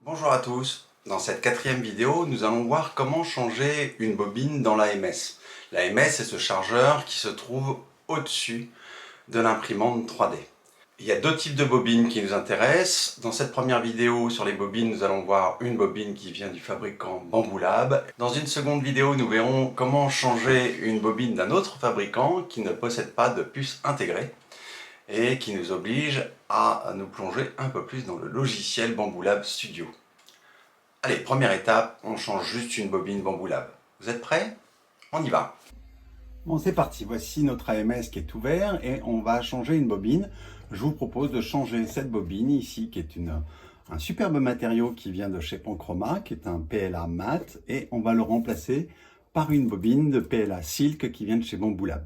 Bonjour à tous, dans cette quatrième vidéo, nous allons voir comment changer une bobine dans l'AMS. L'AMS est ce chargeur qui se trouve au-dessus de l'imprimante 3D. Il y a deux types de bobines qui nous intéressent. Dans cette première vidéo sur les bobines, nous allons voir une bobine qui vient du fabricant Bambu Lab. Dans une seconde vidéo, nous verrons comment changer une bobine d'un autre fabricant qui ne possède pas de puce intégrée et qui nous oblige à nous plonger un peu plus dans le logiciel Bambu Lab Studio. Allez, première étape, on change juste une bobine Bambu Lab. Vous êtes prêts? On y va. Bon, c'est parti, voici notre AMS qui est ouvert et on va changer une bobine. Je vous propose de changer cette bobine ici qui est un superbe matériau qui vient de chez Panchroma, qui est un PLA mat, et on va le remplacer par une bobine de PLA Silk qui vient de chez Bambu Lab.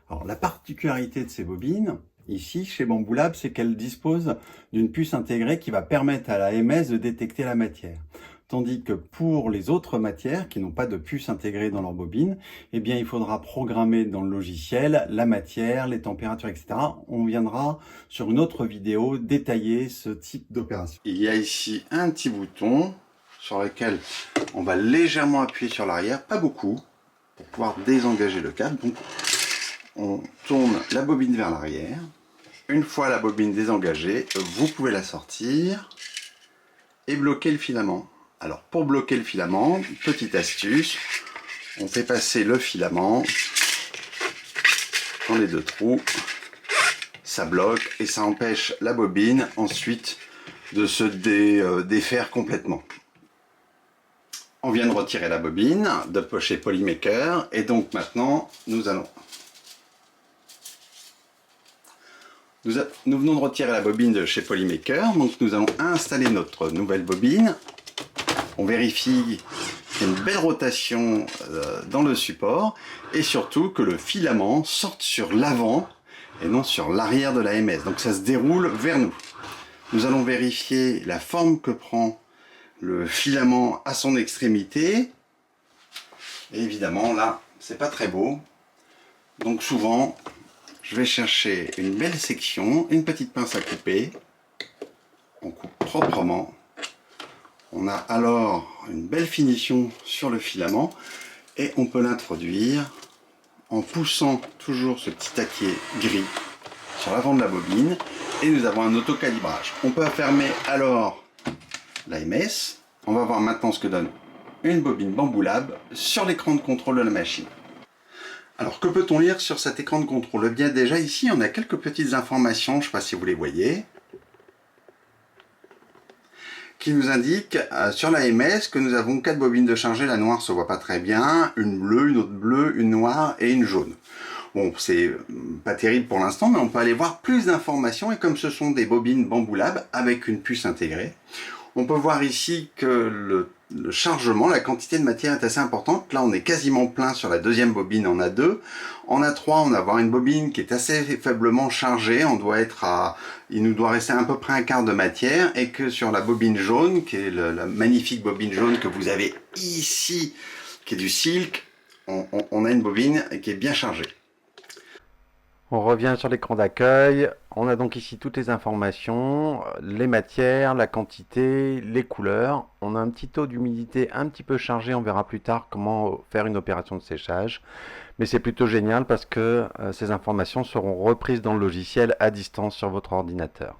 Alors la particularité de ces bobines, ici chez Bambu Lab, c'est qu'elle dispose d'une puce intégrée qui va permettre à la AMS de détecter la matière. Tandis que pour les autres matières qui n'ont pas de puce intégrée dans leur bobine, eh bien il faudra programmer dans le logiciel la matière, les températures, etc. On viendra sur une autre vidéo détailler ce type d'opération. Il y a ici un petit bouton sur lequel on va légèrement appuyer sur l'arrière, pas beaucoup, pour pouvoir désengager le câble. Donc on tourne la bobine vers l'arrière. Une fois la bobine désengagée, vous pouvez la sortir et bloquer le filament. Alors pour bloquer le filament, petite astuce, on fait passer le filament dans les deux trous, ça bloque et ça empêche la bobine ensuite de se défaire complètement. On vient de retirer la bobine de chez Polymaker et donc maintenant nous venons de retirer la bobine de chez Polymaker, donc nous allons installer notre nouvelle bobine. On vérifie qu'il y a une belle rotation dans le support et surtout que le filament sorte sur l'avant et non sur l'arrière de l'AMS. Donc ça se déroule vers nous. Nous allons vérifier la forme que prend le filament à son extrémité. Et évidemment là, c'est pas très beau. Donc souvent, je vais chercher une belle section, une petite pince à couper. On coupe proprement. On a alors une belle finition sur le filament et on peut l'introduire en poussant toujours ce petit taquet gris sur l'avant de la bobine et nous avons un autocalibrage. On peut fermer alors l'AMS. On va voir maintenant ce que donne une bobine Bambu Lab sur l'écran de contrôle de la machine. Alors que peut-on lire sur cet écran de contrôle? Eh bien déjà ici on a quelques petites informations, je ne sais pas si vous les voyez, qui nous indique sur l'AMS que nous avons 4 bobines de chargée. La noire se voit pas très bien, une bleue, une autre bleue, une noire et une jaune. Bon, c'est pas terrible pour l'instant, mais on peut aller voir plus d'informations, et comme ce sont des bobines Bambu Lab avec une puce intégrée, on peut voir ici que le chargement, la quantité de matière est assez importante. Là, on est quasiment plein sur la deuxième bobine, on a 2. En A3, on va avoir une bobine qui est assez faiblement chargée. Il nous doit rester à peu près un quart de matière. Et que sur la bobine jaune, qui est la magnifique bobine jaune que vous avez ici, qui est du Silk, on a une bobine qui est bien chargée. On revient sur l'écran d'accueil. On a donc ici toutes les informations, les matières, la quantité, les couleurs. On a un petit taux d'humidité un petit peu chargé. On verra plus tard comment faire une opération de séchage. Mais c'est plutôt génial parce que ces informations seront reprises dans le logiciel à distance sur votre ordinateur.